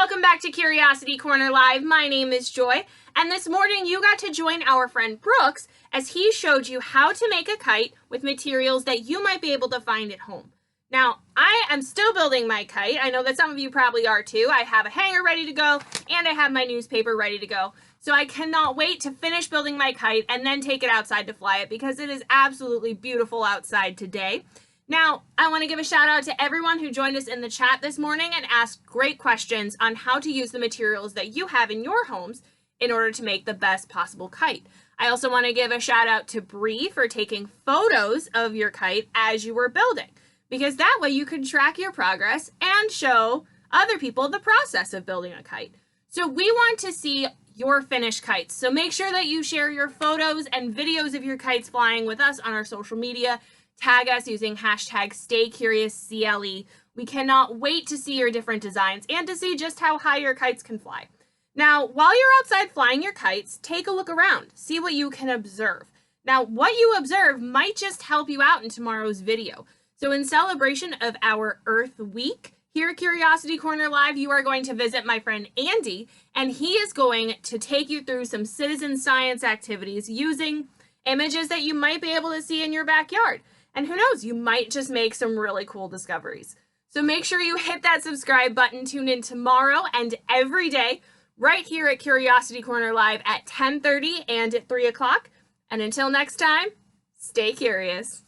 welcome back to Curiosity Corner Live. My name is Joy, and this morning you got to join our friend Brooks as he showed you how to make a kite with materials that you might be able to find at home. Now, I am still building my kite. I know that some of you probably are too. I have a hanger ready to go, and I have my newspaper ready to go. So I cannot wait to finish building my kite and then take it outside to fly it because it is absolutely beautiful outside today. Now, I want to give a shout out to everyone who joined us in the chat this morning and asked great questions on how to use the materials that you have in your homes in order to make the best possible kite. I also want to give a shout out to Bree for taking photos of your kite as you were building, because that way you can track your progress and show other people the process of building a kite. So we want to see your finished kites. So make sure that you share your photos and videos of your kites flying with us on our social media. Tag us using hashtag StayCuriousCLE. We cannot wait to see your different designs and to see just how high your kites can fly. Now, while you're outside flying your kites, take a look around. See what you can observe. Now, what you observe might just help you out in tomorrow's video. So in celebration of our Earth Week, here at Curiosity Corner Live, you are going to visit my friend Andy, and he is going to take you through some citizen science activities using images that you might be able to see in your backyard. And who knows, you might just make some really cool discoveries. So make sure you hit that subscribe button, tune in tomorrow and every day right here at Curiosity Corner Live at 10:30 and at 3 o'clock. And until next time, stay curious.